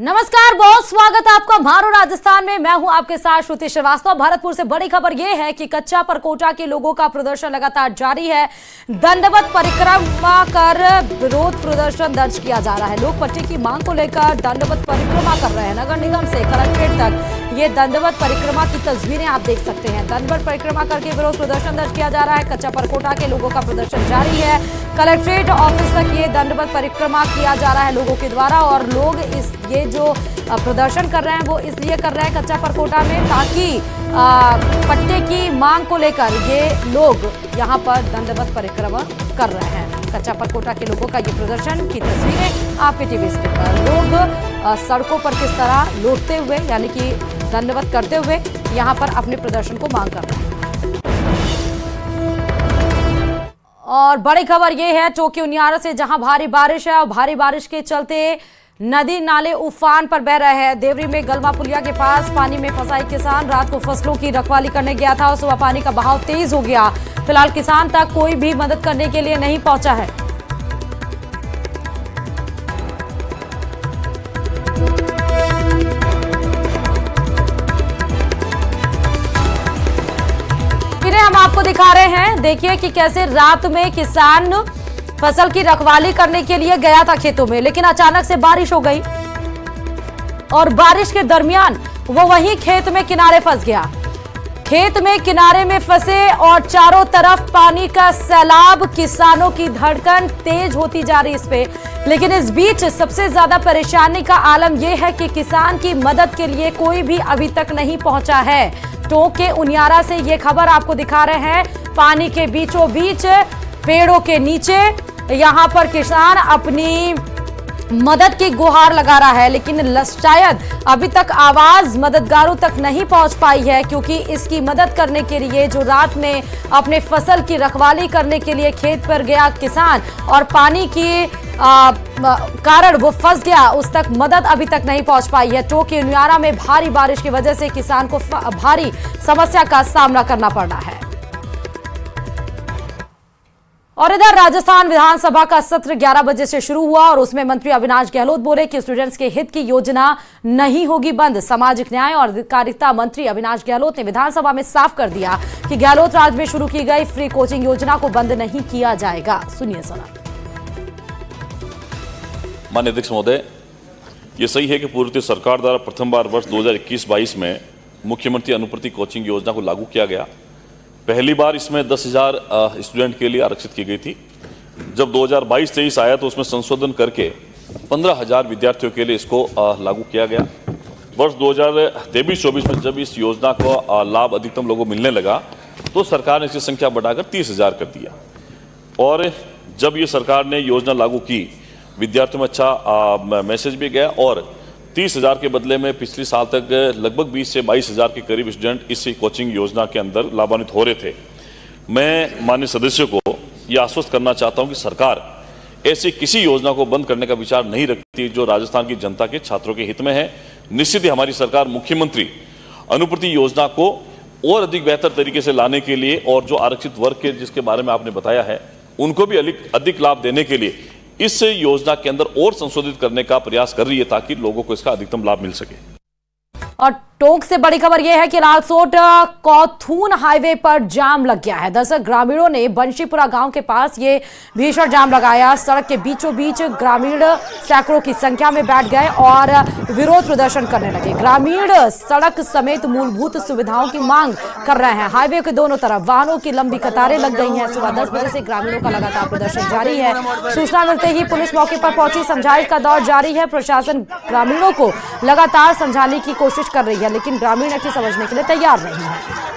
नमस्कार, बहुत स्वागत है आपका मारो राजस्थान में। मैं हूं आपके साथ श्रुति श्रीवास्तव। भरतपुर से बड़ी खबर यह है कि कच्चा परकोटा के लोगों का प्रदर्शन लगातार जारी है। दंडवत परिक्रमा कर विरोध प्रदर्शन दर्ज किया जा रहा है। लोग पट्टे की मांग को लेकर दंडवत परिक्रमा कर रहे हैं। नगर निगम से कलेक्ट्रेट तक ये दंडवत परिक्रमा की तस्वीरें आप देख सकते हैं। दंडवत परिक्रमा करके विरोध प्रदर्शन दर्ज किया जा रहा है। कच्चा परकोटा के लोगों का प्रदर्शन जारी है। कलेक्ट्रेट ऑफिस तक ये दंडवत परिक्रमा किया जा रहा है लोगों के द्वारा। और लोग ये जो प्रदर्शन कर रहे हैं वो इसलिए कर रहे हैं कच्चा परकोटा में, ताकि पट्टे की मांग को लेकर ये लोग यहाँ पर दंडवत परिक्रमा कर रहे हैं। कच्चा परकोटा के लोगों का ये प्रदर्शन की तस्वीरें आपके टीवी स्क्रीन पर। लोग सड़कों पर किस तरह लौटते हुए यानी कि दंडवत करते हुए यहाँ पर अपने प्रदर्शन को मांग कर रहे हैं। और बड़ी खबर ये है चौकी उनियारा से, जहां भारी बारिश है और भारी बारिश के चलते नदी नाले उफान पर बह रहे हैं। देवरी में गलवा पुलिया के पास पानी में फंसा एक किसान रात को फसलों की रखवाली करने गया था और सुबह पानी का बहाव तेज हो गया। फिलहाल किसान तक कोई भी मदद करने के लिए नहीं पहुंचा है। हम आपको दिखा रहे हैं, देखिए कि कैसे रात में किसान फसल की रखवाली करने के लिए गया था खेतों में, लेकिन अचानक से बारिश हो गई और बारिश के दरमियान वो वहीं खेत में किनारे फंस गया। खेत में किनारे में फंसे और चारों तरफ पानी का सैलाब। किसानों की धड़कन तेज होती जा रही इस पे। लेकिन इस बीच सबसे ज्यादा परेशानी का आलम यह है कि किसान की मदद के लिए कोई भी अभी तक नहीं पहुंचा है। टोंक के उनियारा से ये खबर आपको दिखा रहे हैं। पानी के बीचों बीच पेड़ों के नीचे यहां पर किसान अपनी मदद की गुहार लगा रहा है, लेकिन शायद अभी तक आवाज मददगारों तक नहीं पहुंच पाई है, क्योंकि इसकी मदद करने के लिए जो रात में अपने फसल की रखवाली करने के लिए खेत पर गया किसान और पानी की कारण वो फंस गया, उस तक मदद अभी तक नहीं पहुंच पाई है। टोंक उनियारा में भारी बारिश की वजह से किसान को भारी समस्या का सामना करना पड़ रहा है। और इधर राजस्थान विधानसभा का सत्र 11 बजे से शुरू हुआ और उसमें मंत्री अविनाश गहलोत बोले कि स्टूडेंट्स के हित की योजना नहीं होगी बंद। सामाजिक न्याय और अधिकारिता मंत्री अविनाश गहलोत ने विधानसभा में साफ कर दिया कि गहलोत राज में शुरू की गई फ्री कोचिंग योजना को बंद नहीं किया जाएगा। सुनिए जरा। माननीय अध्यक्ष महोदय, ये सही है कि पूर्व सरकार द्वारा प्रथम बार वर्ष 2021-22 में मुख्यमंत्री अनुप्रति कोचिंग योजना को लागू किया गया। पहली बार इसमें 10,000 स्टूडेंट के लिए आरक्षित की गई थी। जब 2022-23 आया तो उसमें संशोधन करके 15,000 विद्यार्थियों के लिए इसको लागू किया गया। वर्ष 2023-24 में जब इस योजना को लाभ अधिकतम लोगों को मिलने लगा तो सरकार ने इसकी संख्या बढ़ाकर 30,000 कर दिया। और जब ये सरकार ने योजना लागू की, विद्यार्थियों में अच्छा मैसेज भी गया और 30,000 के बदले में पिछले साल तक लगभग 20 से 22,000 के करीब स्टूडेंट इस कोचिंग योजना के अंदर लाभान्वित हो रहे थे। मैं माननीय सदस्यों को यह आश्वस्त करना चाहता हूं कि सरकार ऐसी किसी योजना को बंद करने का विचार नहीं रखती जो राजस्थान की जनता के छात्रों के हित में है। निश्चित ही हमारी सरकार मुख्यमंत्री अनुप्रति योजना को और अधिक बेहतर तरीके से लाने के लिए और जो आरक्षित वर्ग के जिसके बारे में आपने बताया है उनको भी अधिक लाभ देने के लिए इस योजना के अंदर और संशोधित करने का प्रयास कर रही है, ताकि लोगों को इसका अधिकतम लाभ मिल सके। और टोंक से बड़ी खबर यह है कि लालसोट कौथून हाईवे पर जाम लग गया है। दरअसल ग्रामीणों ने बंशीपुरा गांव के पास ये भीषण जाम लगाया। सड़क के बीचों बीच ग्रामीण सैकड़ों की संख्या में बैठ गए और विरोध प्रदर्शन करने लगे। ग्रामीण सड़क समेत मूलभूत सुविधाओं की मांग कर रहे हैं। हाईवे के दोनों तरफ वाहनों की लंबी कतारें लग गई हैं। सुबह 10 बजे से ग्रामीणों का लगातार प्रदर्शन जारी है। सूचना मिलते ही पुलिस मौके पर पहुंची। समझाइश का दौर जारी है। प्रशासन ग्रामीणों को लगातार समझाने की कोशिश कर रही है, लेकिन ग्रामीण की समझने के लिए तैयार नहीं है।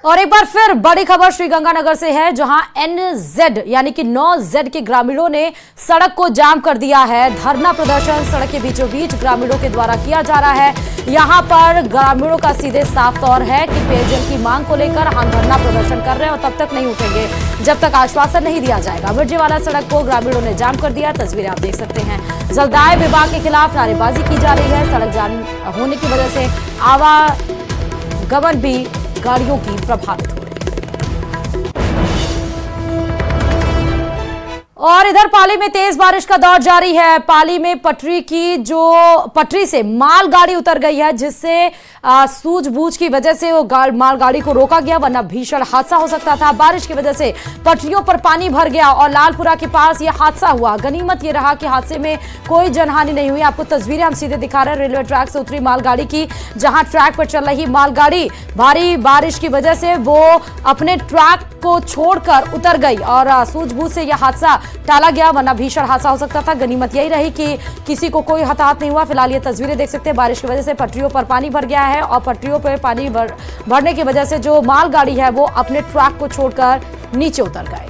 और एक बार फिर बड़ी खबर श्रीगंगानगर से है, जहां NZ यानी कि 9Z के ग्रामीणों ने सड़क को जाम कर दिया है। धरना प्रदर्शन सड़क के बीचों बीच ग्रामीणों के द्वारा किया जा रहा है। यहां पर ग्रामीणों का सीधे साफ तौर है कि पेयजल की मांग को लेकर हम धरना प्रदर्शन कर रहे हैं और तब तक नहीं उठेंगे जब तक आश्वासन नहीं दिया जाएगा। मिर्जेवाला सड़क को ग्रामीणों ने जाम कर दिया। तस्वीरें आप देख सकते हैं। जलदाय विभाग के खिलाफ नारेबाजी की जा रही है। सड़क जाम होने की वजह से आवागमन भी गाड़ियों की प्रभावित हो रही है। और इधर पाली में तेज बारिश का दौर जारी है। पाली में पटरी से मालगाड़ी उतर गई है, जिससे सूझबूझ की वजह से वो मालगाड़ी को रोका गया, वरना भीषण हादसा हो सकता था। बारिश की वजह से पटरियों पर पानी भर गया और लालपुरा के पास यह हादसा हुआ। गनीमत ये रहा कि हादसे में कोई जनहानि नहीं हुई। आपको तस्वीरें हम सीधे दिखा रहे हैं रेलवे ट्रैक से उतरी मालगाड़ी की, जहां ट्रैक पर चल रही मालगाड़ी भारी बारिश की वजह से वो अपने ट्रैक को छोड़कर उतर गई और सूझबूझ से यह हादसा टाला गया, वरना भीषण हादसा हो सकता था। गनीमत यही रही कि किसी को कोई हताहत नहीं हुआ। फिलहाल ये तस्वीरें देख सकते हैं, बारिश की वजह से पटरियों पर पानी भर गया है और पटरियों पर पानी भरने की वजह से जो मालगाड़ी है वो अपने ट्रैक को छोड़कर नीचे उतर गए।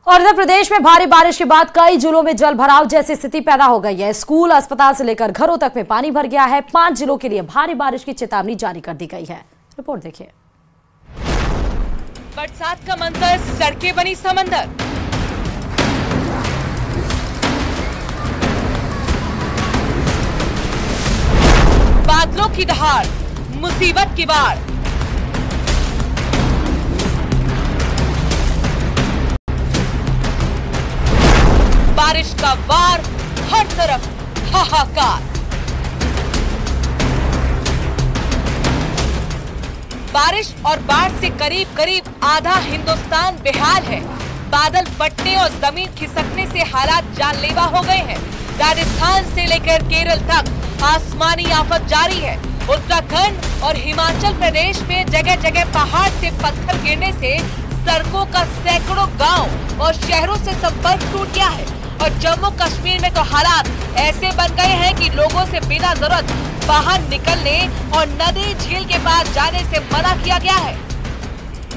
और इधर प्रदेश में भारी बारिश के बाद कई जिलों में जल भराव जैसी स्थिति पैदा हो गई है। स्कूल, अस्पताल से लेकर घरों तक में पानी भर गया है। 5 जिलों के लिए भारी बारिश की चेतावनी जारी कर दी गई है। रिपोर्ट देखिए। बरसात का मंजर, सड़कें बनी समंदर। बादलों की दहाड़, मुसीबत की बाढ़। बारिश का वार, हर तरफ हाहाकार। बारिश और बाढ़ से करीब करीब आधा हिंदुस्तान बेहाल है। बादल फटने और जमीन खिसकने से हालात जानलेवा हो गए हैं। राजस्थान से लेकर केरल तक आसमानी आफत जारी है। उत्तराखंड और हिमाचल प्रदेश में जगह जगह पहाड़ से पत्थर गिरने से सड़कों का सैकड़ों गांव और शहरों से संपर्क टूट गया है। और जम्मू कश्मीर में तो हालात ऐसे बन गए हैं कि लोगों से बिना जरूरत बाहर निकलने और नदी झील के पास जाने से मना किया गया है।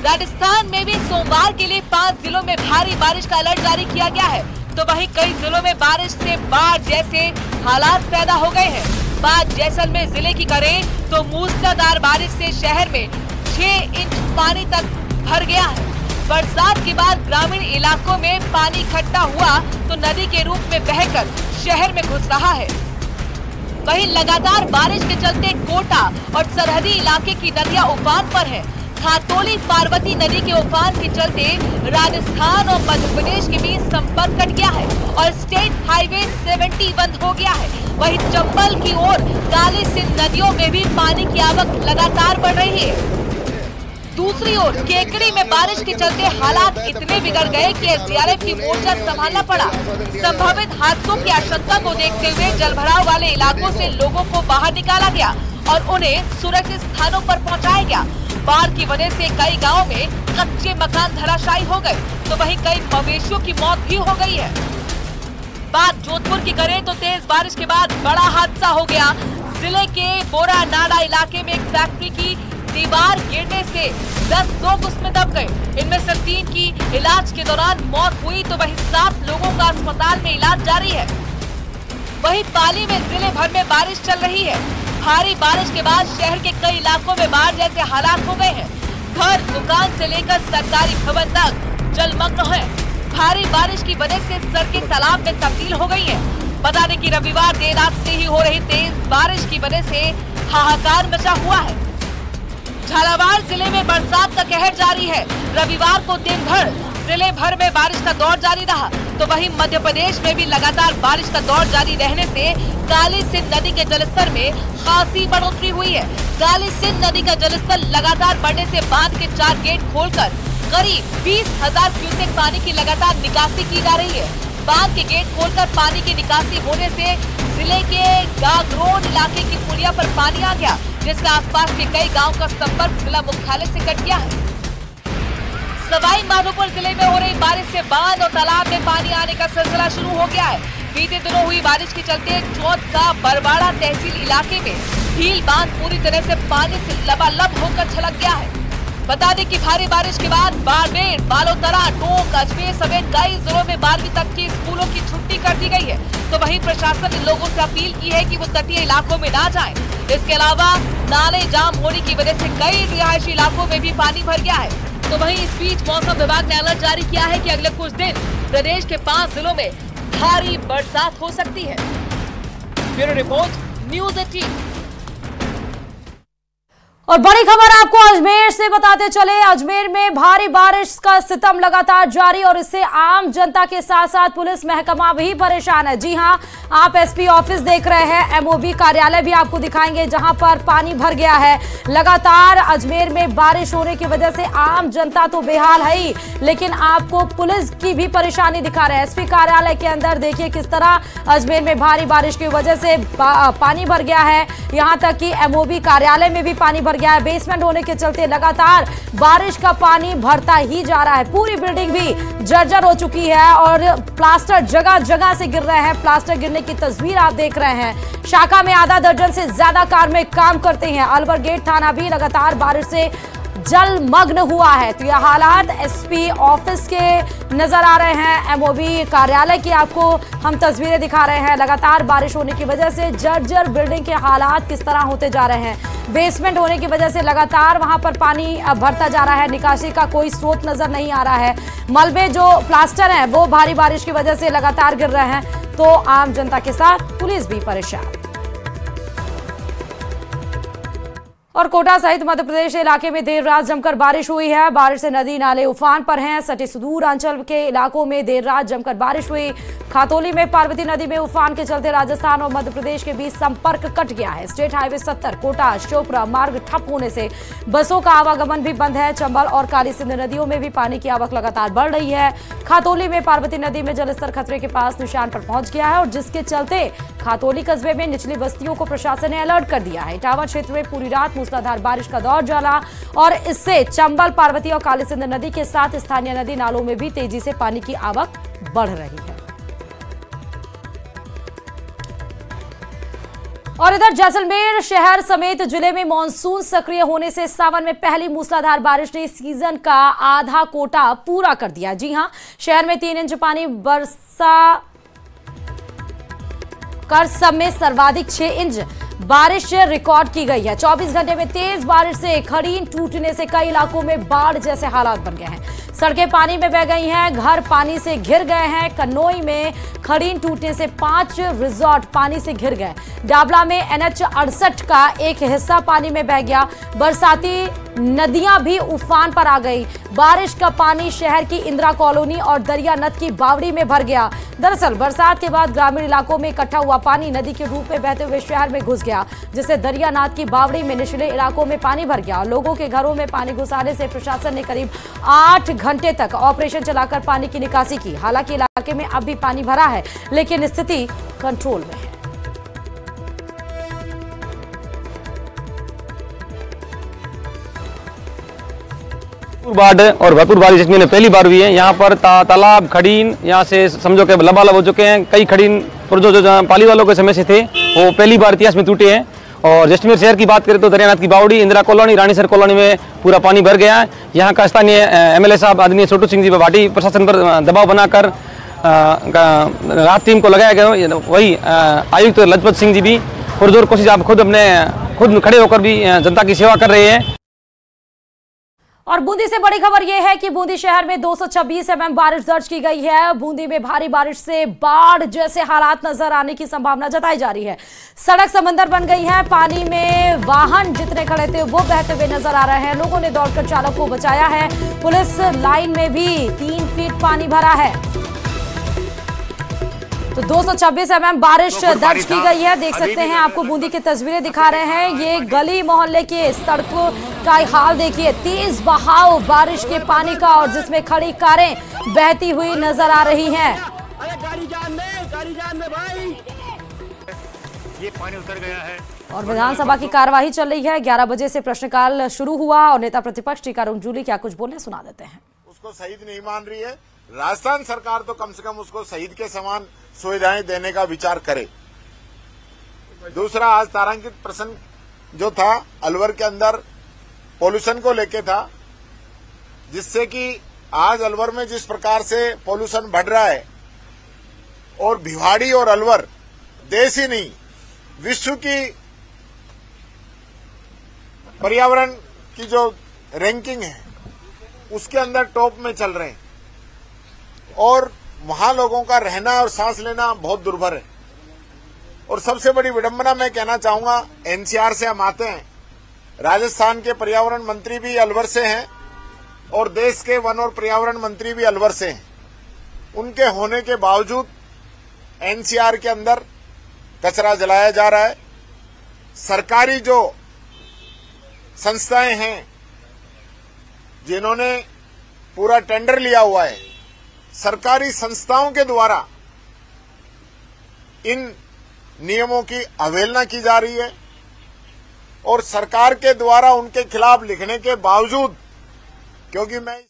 राजस्थान में भी सोमवार के लिए 5 जिलों में भारी बारिश का अलर्ट जारी किया गया है, तो वहीं कई जिलों में बारिश से बाढ़ जैसे हालात पैदा हो गए हैं। बात जैसलमेर जिले की करें तो मूसलाधार बारिश से शहर में 6 इंच पानी तक भर गया है। बरसात के बाद ग्रामीण इलाकों में पानी इकट्ठा हुआ तो नदी के रूप में बहकर शहर में घुस रहा है। वहीं लगातार बारिश के चलते कोटा और सरहदी इलाके की नदियां उफान पर हैं। खातोली पार्वती नदी के उफान के चलते राजस्थान और मध्य प्रदेश के बीच संपर्क कट गया है और स्टेट हाईवे 70 बंद हो गया है। वहीं चंबल की ओर काली सिंध नदियों में भी पानी की आवक लगातार बढ़ रही है। दूसरी ओर केकड़ी में बारिश के चलते हालात इतने बिगड़ गए कि एसडीआरएफ की मोर्चा संभालना पड़ा। संभावित हादसों की आशंका को देखते हुए जलभराव वाले इलाकों से लोगों को बाहर निकाला गया और उन्हें सुरक्षित स्थानों पर पहुंचाया गया। बाढ़ की वजह से कई गांवों में कच्चे मकान धराशायी हो गए, तो वहीं कई मवेशियों की मौत भी हो गई है। बात जोधपुर की करें तो तेज बारिश के बाद बड़ा हादसा हो गया। जिले के बोरा नाड़ा इलाके में एक फैक्ट्री की दीवार गिरने से 10 लोग उसमें दब गए। इनमें से 3 की इलाज के दौरान मौत हुई, तो वहीं 7 लोगों का अस्पताल में इलाज जारी है। वहीं पाली में जिले भर में बारिश चल रही है। भारी बारिश के बाद शहर के कई इलाकों में बाढ़ जैसे हालात हो गए हैं। घर, दुकान से लेकर सरकारी भवन तक जलमग्न है। भारी बारिश की वजह से सड़कें तालाब में तब्दील हो गई हैं। बता दें कि रविवार देर रात से ही हो रही तेज बारिश की वजह से हाहाकार मचा हुआ है। झालावाड़ जिले में बरसात का कहर जारी है। रविवार को दिन भर जिले भर में बारिश का दौर जारी रहा, तो वहीं मध्य प्रदेश में भी लगातार बारिश का दौर जारी रहने से काली सिंध नदी के जलस्तर में खासी बढ़ोतरी हुई है। काली सिंध नदी का जलस्तर लगातार बढ़ने से बांध के 4 गेट खोलकर करीब 20,000 क्यूसेक पानी की लगातार निकासी की जा रही है। बांध के गेट खोलकर पानी की निकासी होने से जिले के गागरोन इलाके की पुलिया पर पानी आ गया, जिससे आसपास के कई गांव का संपर्क जिला मुख्यालय से कट गया है। सवाई माधोपुर जिले में हो रही बारिश से बांध और तालाब में पानी आने का सिलसिला शुरू हो गया है। बीते दिनों हुई बारिश के चलते चौथ का बरवाड़ा तहसील इलाके में भील बांध पूरी तरह से पानी से लबालब होकर छलक गया है। बता दें कि भारी बारिश के बाद बाड़मेर, बालोतरा, टोंक, अजमेर समेत कई जिलों में 12वीं तक की स्कूलों की छुट्टी कर दी गई है, तो वहीं प्रशासन ने लोगों से अपील की है कि वो तटीय इलाकों में ना जाएं। इसके अलावा नाले जाम होने की वजह से कई रिहायशी इलाकों में भी पानी भर गया है। तो वहीं इस बीच मौसम विभाग ने अलर्ट जारी किया है कि अगले कुछ दिन प्रदेश के 5 जिलों में भारी बरसात हो सकती है। Bureau report, news 18। और बड़ी खबर आपको अजमेर से बताते चले। अजमेर में भारी बारिश का सितम लगातार जारी और इससे आम जनता के साथ साथ पुलिस महकमा भी परेशान है। जी हां, आप एसपी ऑफिस देख रहे हैं, एमओबी कार्यालय भी आपको दिखाएंगे जहां पर पानी भर गया है। लगातार अजमेर में बारिश होने की वजह से आम जनता तो बेहाल है ही, लेकिन आपको पुलिस की भी परेशानी दिखा रहे हैं। एसपी कार्यालय के अंदर देखिए किस तरह अजमेर में भारी बारिश की वजह से पानी भर गया है। यहां तक कि एमओबी कार्यालय में भी पानी भर गया है। बेसमेंट होने के चलते लगातार बारिश का पानी भरता ही जा रहा है। पूरी बिल्डिंग भी जर्जर हो चुकी है और प्लास्टर जगह जगह से गिर रहे हैं। प्लास्टर गिरने की तस्वीर आप देख रहे हैं। शाखा में आधा दर्जन से ज्यादा कार्मिक काम करते हैं। अलवर गेट थाना भी लगातार बारिश से जलमग्न हुआ है। तो यह हालात एसपी ऑफिस के नजर आ रहे हैं। एमओबी कार्यालय की आपको हम तस्वीरें दिखा रहे हैं। लगातार बारिश होने की वजह से जर्जर बिल्डिंग के हालात किस तरह होते जा रहे हैं। बेसमेंट होने की वजह से लगातार वहां पर पानी भरता जा रहा है। निकासी का कोई स्रोत नजर नहीं आ रहा है। मलबे जो प्लास्टर हैं वो भारी बारिश की वजह से लगातार गिर रहे हैं। तो आम जनता के साथ पुलिस भी परेशान। और कोटा सहित मध्य प्रदेश इलाके में देर रात जमकर बारिश हुई है। बारिश से नदी नाले उफान पर हैं। सटे सुदूर अंचल के इलाकों में देर रात जमकर बारिश हुई। खातौली में पार्वती नदी में उफान के चलते राजस्थान और मध्य प्रदेश के बीच संपर्क कट गया है। स्टेट हाईवे 70 कोटा श्योपुरा मार्ग ठप होने से बसों का आवागमन भी बंद है। चंबल और काली सिंध नदियों में भी पानी की आवक लगातार बढ़ रही है। खातौली में पार्वती नदी में जलस्तर खतरे के पास निशान पर पहुंच गया है और जिसके चलते खातौली कस्बे में निचली बस्तियों को प्रशासन ने अलर्ट कर दिया है। इटावा क्षेत्र में पूरी रात मूसलाधार बारिश का दौर चला और इससे चंबल पार्वती और काली सिंध नदी के साथ स्थानीय नदी नालों में भी तेजी से पानी की आवक बढ़ रही है। और इधर जैसलमेर शहर समेत जिले में मानसून सक्रिय होने से सावन में पहली मूसलाधार बारिश ने सीजन का आधा कोटा पूरा कर दिया। जी हां, शहर में 3 इंच पानी बरसा कर सब में सर्वाधिक 6 इंच बारिश रिकॉर्ड की गई है। 24 घंटे में तेज बारिश से खड़ीन टूटने से कई इलाकों में बाढ़ जैसे हालात बन गए हैं। सड़कें पानी में बह गई हैं, घर पानी से घिर गए हैं। कन्नौई में खड़ीन टूटने से 5 रिजॉर्ट पानी से घिर गए। डाबला में NH 68 का एक हिस्सा पानी में बह गया। बरसाती नदियां भी उफान पर आ गई। बारिश का पानी शहर की इंदिरा कॉलोनी और दरिया नद की बावड़ी में भर गया। दरअसल बरसात के बाद ग्रामीण इलाकों में इकट्ठा हुआ पानी नदी के रूप में बहते हुए शहर में घुस गया, जिससे दरिया नाद की बावड़ी में निचले इलाकों में पानी भर गया। लोगों के घरों में पानी घुस आने से प्रशासन ने करीब 8 घंटे तक ऑपरेशन चलाकर पानी की निकासी की। हालांकि इलाके में अब भी पानी भरा है, लेकिन स्थिति कंट्रोल में है। बाढ़ और भरपूर बारिश इसमें पहली बार हुई है। यहाँ पर तालाब खड़ीन यहाँ से समझो कि लबालब हो चुके हैं। कई खड़ीन जो पाली वालों के समय से थे वो पहली बार इतिहास में टूटे हैं। और जैसलमेर शहर की बात करें तो दरियानाथ की बावड़ी, इंदिरा कॉलोनी, रानीसर कॉलोनी में पूरा पानी भर गया है। यहाँ का स्थानीय MLA साहब आदरणीय छोटू सिंह जी भाटी प्रशासन पर दबाव बनाकर राहत टीम को लगाया गया। वही आयुक्त लजपत सिंह जी भी पुरजोर कोशिश आप खुद खड़े होकर भी जनता की सेवा कर रहे हैं। और बूंदी से बड़ी खबर यह है कि बूंदी शहर में 226 mm बारिश दर्ज की गई है। बूंदी में भारी बारिश से बाढ़ जैसे हालात नजर आने की संभावना जताई जा रही है। सड़क समंदर बन गई है। पानी में वाहन जितने खड़े थे वो बहते हुए नजर आ रहे हैं। लोगों ने दौड़कर चालक को बचाया है। पुलिस लाइन में भी 3 फीट पानी भरा है। तो 226 mm बारिश दर्ज की गई है। देख सकते हैं, आपको बूंदी की तस्वीरें दिखा रहे हैं। ये गली मोहल्ले के सड़कों का हाल देखिए। तेज बहाव बारिश के पानी का और जिसमें खड़ी कारें बहती हुई नजर आ रही हैं। गाड़ी जान में भाई, ये पानी उतर गया है। और विधानसभा की कार्यवाही चल रही है। 11 बजे से प्रश्नकाल शुरू हुआ और नेता प्रतिपक्ष टीकाराम जूली क्या कुछ बोले सुना देते हैं। उसको शहीद नहीं मान रही है। राजस्थान सरकार तो कम से कम उसको शहीद के समान सुविधाएं देने का विचार करे। दूसरा, आज तारांकित प्रश्न जो था अलवर के अंदर पोल्यूशन को लेके था, जिससे कि आज अलवर में जिस प्रकार से पोल्यूशन बढ़ रहा है और भिवाड़ी और अलवर देश ही नहीं विश्व की पर्यावरण की जो रैंकिंग है उसके अंदर टॉप में चल रहे हैं और वहां लोगों का रहना और सांस लेना बहुत दुर्भर है। और सबसे बड़ी विडंबना मैं कहना चाहूंगा, एनसीआर से हम आते हैं, राजस्थान के पर्यावरण मंत्री भी अलवर से हैं और देश के वन और पर्यावरण मंत्री भी अलवर से हैं। उनके होने के बावजूद एनसीआर के अंदर कचरा जलाया जा रहा है। सरकारी जो संस्थाएं हैं जिन्होंने पूरा टेंडर लिया हुआ है, सरकारी संस्थाओं के द्वारा इन नियमों की अवहेलना की जा रही है और सरकार के द्वारा उनके खिलाफ लिखने के बावजूद, क्योंकि मैं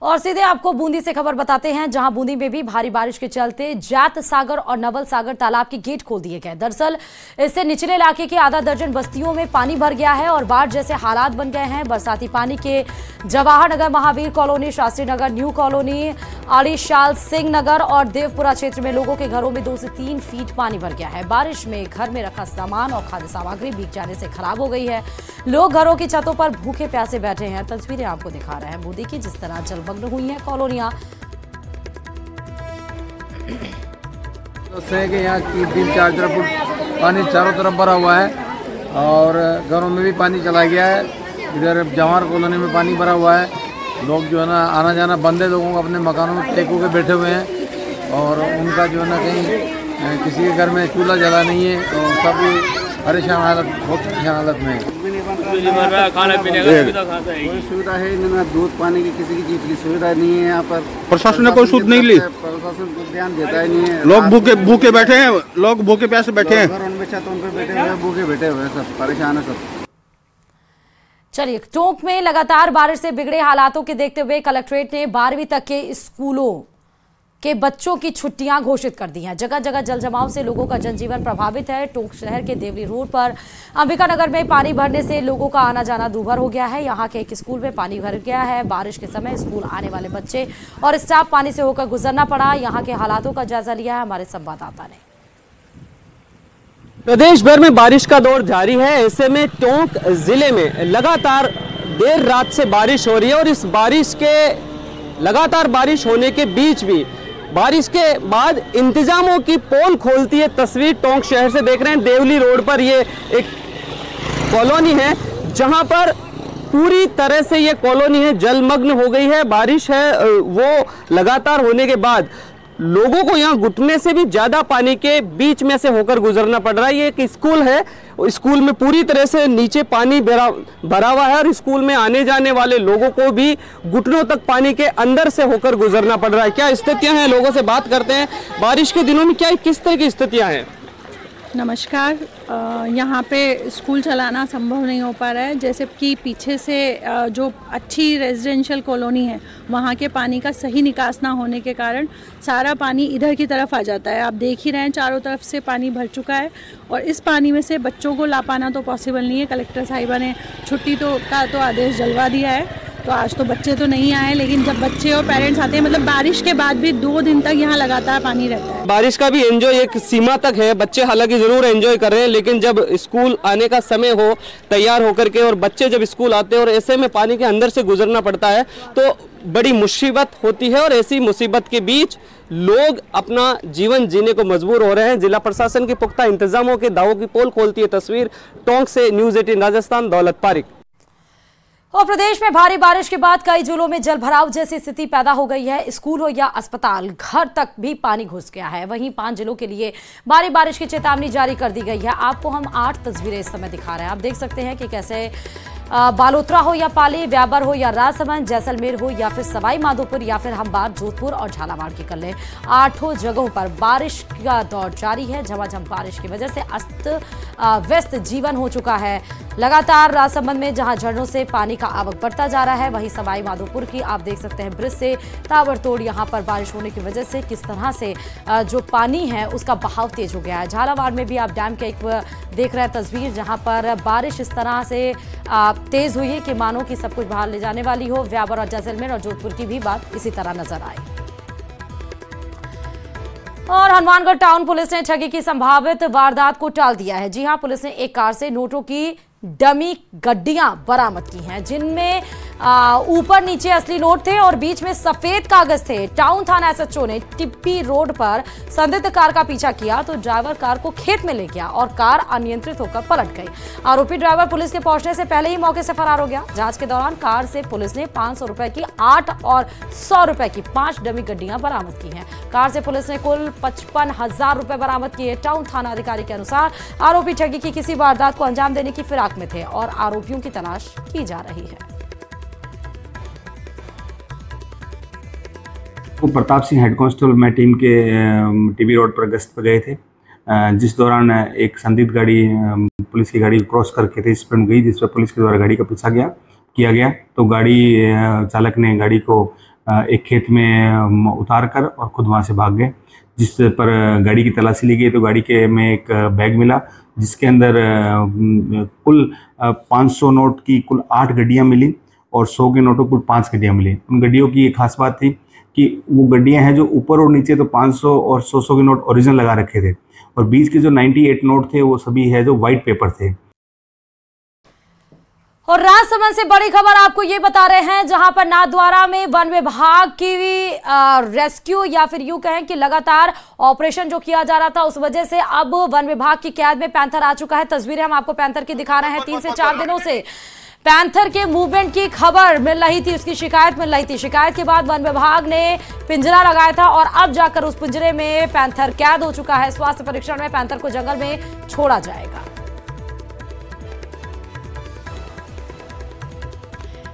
और सीधे आपको बूंदी से खबर बताते हैं, जहां बूंदी में भी भारी बारिश के चलते जात सागर और नवल सागर तालाब के गेट खोल दिए गए। दरअसल इससे निचले इलाके के आधा दर्जन बस्तियों में पानी भर गया है और बाढ़ जैसे हालात बन गए हैं। बरसाती पानी के Jawahar Nagar, Mahavir colony, Shastri Nagar, new colony, आड़ीशाल Singh Nagar और देवपुरा क्षेत्र में लोगों के घरों में 2 से 3 फीट पानी भर गया है। बारिश में घर में रखा सामान और खाद्य सामग्री भीग जाने से खराब हो गई है। लोग घरों की छतों पर भूखे प्यासे बैठे हैं। तस्वीरें आपको दिखा रहे हैं बूंदी की, जिस तरह जलमग्न हुई हैं कॉलोनियां। तो कि यहाँ की 3-4 तरफ पानी चारों तरफ भरा हुआ है और घरों में भी पानी चला गया है। इधर जवाहर कॉलोनी में पानी भरा हुआ है। लोग जो है ना आना जाना बंद है, लोगों को अपने मकानों में टेक होकर बैठे हुए हैं और उनका जो है ना कहीं किसी के घर में चूल्हा जला नहीं है तो सब परेशान हालत, बहुत परेशान हालत में है। खाने पीने का कोई सुविधा है नहीं, दूध पानी की किसी की चीज की सुविधा नहीं है यहाँ पर। प्रशासन ने कोई सूद नहीं ली, प्रशासन को ध्यान देता ही नहीं है। लोग भूखे बैठे हैं, लोग भूखे प्यासे बैठे हैं, घरों में छतों पे बैठे हुए, भूखे बैठे हुए, सब परेशान है सब। चलिए, टोंक में लगातार बारिश से बिगड़े हालातों के देखते हुए कलेक्ट्रेट ने 12वीं तक के स्कूलों के बच्चों की छुट्टियां घोषित कर दी हैं। जगह जगह जलजमाव से लोगों का जनजीवन प्रभावित है। टोंक शहर के देवली रोड पर अंबिका नगर में पानी भरने से लोगों का आना जाना दूभर हो गया है। यहाँ के एक स्कूल में पानी भर गया है। बारिश के समय स्कूल आने वाले बच्चे और स्टाफ पानी से होकर गुजरना पड़ा। यहाँ के हालातों का जायजा लिया है हमारे संवाददाता ने। प्रदेश भर में बारिश का दौर जारी है। ऐसे में टोंक जिले में लगातार देर रात से बारिश हो रही है और इस बारिश के लगातार बारिश होने के बीच भी बारिश के बाद इंतजामों की पोल खोलती है तस्वीर टोंक शहर से देख रहे हैं। देवली रोड पर ये एक कॉलोनी है जहां पर पूरी तरह से ये कॉलोनी है जलमग्न हो गई है। बारिश है वो लगातार होने के बाद लोगों को यहाँ घुटने से भी ज्यादा पानी के बीच में से होकर गुजरना पड़ रहा है। ये एक स्कूल है, स्कूल में पूरी तरह से नीचे पानी भरा हुआ है और स्कूल में आने जाने वाले लोगों को भी घुटनों तक पानी के अंदर से होकर गुजरना पड़ रहा है। क्या स्थितियां हैं, लोगों से बात करते हैं। बारिश के दिनों में क्या किस तरह की स्थितियां हैं? नमस्कार। यहाँ पे स्कूल चलाना संभव नहीं हो पा रहा है। जैसे कि पीछे से जो अच्छी रेजिडेंशियल कॉलोनी है वहाँ के पानी का सही निकास ना होने के कारण सारा पानी इधर की तरफ आ जाता है। आप देख ही रहे हैं चारों तरफ से पानी भर चुका है और इस पानी में से बच्चों को ला पाना तो पॉसिबल नहीं है। कलेक्टर साहिबा ने छुट्टी का आदेश जलवा दिया है। तो आज तो बच्चे तो नहीं आए, लेकिन जब बच्चे और पेरेंट्स आते हैं, मतलब बारिश के बाद भी 2 दिन तक यहाँ लगातार पानी रहता है। बारिश का भी एंजॉय एक सीमा तक है। बच्चे हालांकि जरूर एंजॉय कर रहे हैं, लेकिन जब स्कूल आने का समय हो तैयार होकर के और बच्चे जब स्कूल आते हैं और ऐसे में पानी के अंदर से गुजरना पड़ता है तो बड़ी मुसीबत होती है। और ऐसी मुसीबत के बीच लोग अपना जीवन जीने को मजबूर हो रहे हैं। जिला प्रशासन के पुख्ता इंतजामों के दावों की पोल खोलती है तस्वीर। टोंक से न्यूज़ 18 राजस्थान, दौलत पारिक। और प्रदेश में भारी बारिश के बाद कई जिलों में जलभराव जैसी स्थिति पैदा हो गई है। स्कूल हो या अस्पताल, घर तक भी पानी घुस गया है। वहीं 5 जिलों के लिए भारी बारिश की चेतावनी जारी कर दी गई है। आपको हम 8 तस्वीरें इस समय दिखा रहे हैं। आप देख सकते हैं कि कैसे बालोतरा हो या पाली, ब्यावर हो या राजसमंद, जैसलमेर हो या फिर सवाई माधोपुर या फिर हम्बार, जोधपुर और झालावाड़ के कल्ले 8 जगहों पर बारिश का दौर जारी है। झमाझम बारिश की वजह से अस्त व्यस्त जीवन हो चुका है। लगातार राजसमंद में जहां झरनों से पानी का आवक बढ़ता जा रहा है, वहीं सवाई माधोपुर की आप देख सकते हैं ब्रिज से ताबड़तोड़ यहां पर बारिश होने की वजह से किस तरह से जो पानी है उसका बहाव तेज हो गया है। झालावाड़ में भी आप डैम के एक देख रहे हैं तस्वीर, जहां पर बारिश इस तरह से तेज हुई है कि मानो कि सब कुछ बाहर ले जाने वाली हो। ब्यावर और जैसलमेर और जोधपुर की भी बात इसी तरह नजर आई। और हनुमानगढ़ टाउन पुलिस ने ठगी की संभावित वारदात को टाल दिया है। जी हां, पुलिस ने एक कार से नोटों की डमी गड्डियां बरामद की हैं, जिनमें ऊपर नीचे असली नोट थे और बीच में सफेद कागज थे। टाउन थाना एसएचओ ने टिप्पी रोड पर संदिग्ध कार का पीछा किया तो ड्राइवर कार को खेत में ले गया और कार अनियंत्रित होकर पलट गई। आरोपी ड्राइवर पुलिस के पहुंचने से पहले ही मौके से फरार हो गया। जांच के दौरान कार से पुलिस ने 500 रुपए की 8 और 100 रुपए की 5 डमी गड्डियां बरामद की हैं। कार से पुलिस ने कुल 55,000 रुपए बरामद किए। टाउन थाना अधिकारी के अनुसार आरोपी ठगी की किसी वारदात को अंजाम देने की फिराक में थे और आरोपियों की तलाश की जा रही है। प्रताप सिंह हेड कांस्टेबल मैं टीम के टीबी रोड पर गश्त पर गए थे, जिस दौरान एक संदिग्ध गाड़ी पुलिस की गाड़ी क्रॉस करके तेज स्पीड में गई, जिस पर पुलिस के द्वारा गाड़ी का पीछा किया गया तो गाड़ी चालक ने गाड़ी को एक खेत में उतार कर और खुद वहां से भाग गए। जिस पर गाड़ी की तलाशी ली गई तो गाड़ी के में एक बैग मिला जिसके अंदर कुल 500 नोट की कुल 8 गड्डियां मिली और 100 के नोटों कुल 5 गड्डियां मिली। उन गड्डियों की एक खास बात थी कि वो गड्डियां हैं जो ऊपर और नीचे तो 500 और 100 के नोट ओरिजिनल लगा रखे थे और बीच के जो 98 नोट थे वो सभी है जो वाइट पेपर थे। और राजसमंद से बड़ी खबर आपको ये बता रहे हैं, जहां पर नाथद्वारा में वन विभाग की रेस्क्यू या फिर यूं कहें कि लगातार ऑपरेशन जो किया जा रहा था उस वजह से अब वन विभाग की कैद में पैंथर आ चुका है। तस्वीरें हम आपको पैंथर की दिखा रहे हैं। 3 से 4 दिनों से पैंथर के मूवमेंट की खबर मिल रही थी, उसकी शिकायत मिल रही थी। शिकायत के बाद वन विभाग ने पिंजरा लगाया था और अब जाकर उस पिंजरे में पैंथर कैद हो चुका है। स्वास्थ्य परीक्षण में पैंथर को जंगल में छोड़ा जाएगा।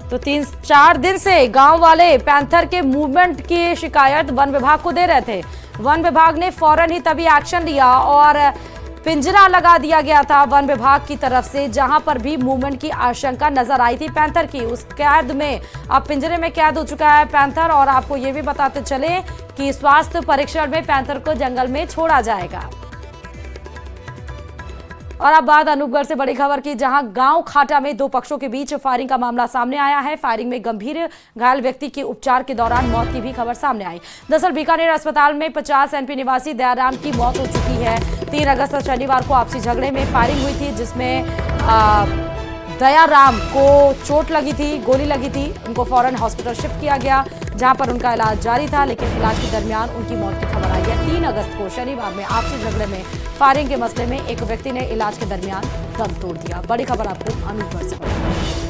तो 3-4 दिन से गांव वाले पैंथर के मूवमेंट की शिकायत वन विभाग को दे रहे थे। वन विभाग ने फौरन ही तभी एक्शन लिया और पिंजरा लगा दिया गया था वन विभाग की तरफ से, जहां पर भी मूवमेंट की आशंका नजर आई थी पैंथर की। उस कैद में अब पिंजरे में कैद हो चुका है पैंथर। और आपको ये भी बताते चले कि स्वास्थ्य परीक्षण में पैंथर को जंगल में छोड़ा जाएगा। और अब बात अनूपगढ़ से बड़ी खबर की, जहां गांव खाटा में 2 पक्षों के बीच फायरिंग का मामला सामने आया है। फायरिंग में गंभीर घायल व्यक्ति की उपचार के दौरान मौत की भी खबर सामने आई। दरअसल बीकानेर अस्पताल में 50 एनपी निवासी दयाराम की मौत हो चुकी है। 3 अगस्त शनिवार को आपसी झगड़े में फायरिंग हुई थी, जिसमें दयाराम को चोट लगी थी, गोली लगी थी। उनको फौरन हॉस्पिटल शिफ्ट किया गया, जहां पर उनका इलाज जारी था, लेकिन इलाज के दरमियान उनकी मौत की खबर आई है। 3 अगस्त को शनिवार में आपसी झगड़े में फायरिंग के मसले में एक व्यक्ति ने इलाज के दरमियान दम तोड़ दिया। बड़ी खबर आपको अनूपगढ़ से मिली।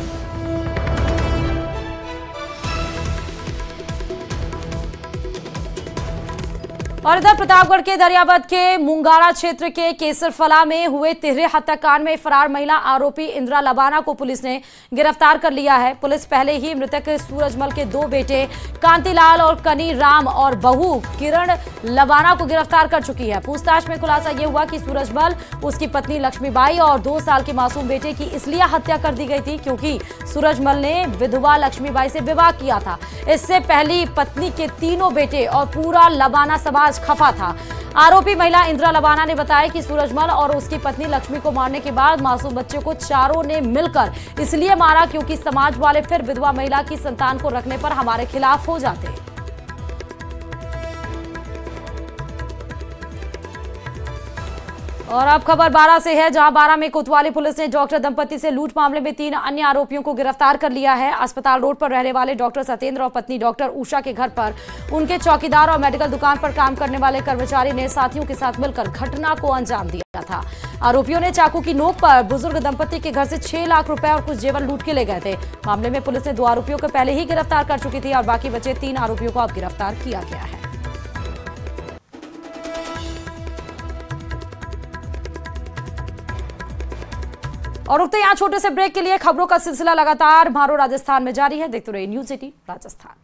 और इधर प्रतापगढ़ के दरियावद के मुंगारा क्षेत्र के केसरफला में हुए तिहरे हत्याकांड में फरार महिला आरोपी इंदिरा लबाना को पुलिस ने गिरफ्तार कर लिया है। पुलिस पहले ही मृतक सूरजमल के 2 बेटे कांतिलाल और कनी राम और बहू किरण लबाना को गिरफ्तार कर चुकी है। पूछताछ में खुलासा यह हुआ कि सूरजमल, उसकी पत्नी लक्ष्मीबाई और 2 साल के मासूम बेटे की इसलिए हत्या कर दी गई थी क्योंकि सूरजमल ने विधवा लक्ष्मीबाई से विवाह किया था। इससे पहली पत्नी के 3 बेटे और पूरा लबाना समाज खफा था। आरोपी महिला इंदिरा लबाना ने बताया कि सूरजमल और उसकी पत्नी लक्ष्मी को मारने के बाद मासूम बच्चे को चारों ने मिलकर इसलिए मारा क्योंकि समाज वाले फिर विधवा महिला की संतान को रखने पर हमारे खिलाफ हो जाते। और अब खबर 12 से है, जहां 12 में कोतवाली पुलिस ने डॉक्टर दंपति से लूट मामले में 3 अन्य आरोपियों को गिरफ्तार कर लिया है। अस्पताल रोड पर रहने वाले डॉक्टर सत्येंद्र और पत्नी डॉक्टर उषा के घर पर उनके चौकीदार और मेडिकल दुकान पर काम करने वाले कर्मचारी ने साथियों के साथ मिलकर घटना को अंजाम दिया था। आरोपियों ने चाकू की नोक पर बुजुर्ग दंपति के घर से 6 लाख रुपए और कुछ जेवर लूट के ले गए थे। मामले में पुलिस ने 2 आरोपियों को पहले ही गिरफ्तार कर चुकी थी और बाकी बचे 3 आरोपियों को अब गिरफ्तार किया गया है। और रुकते यहाँ छोटे से ब्रेक के लिए, खबरों का सिलसिला लगातार मारो राजस्थान में जारी है। देखते रहिए न्यूज़ 18 राजस्थान।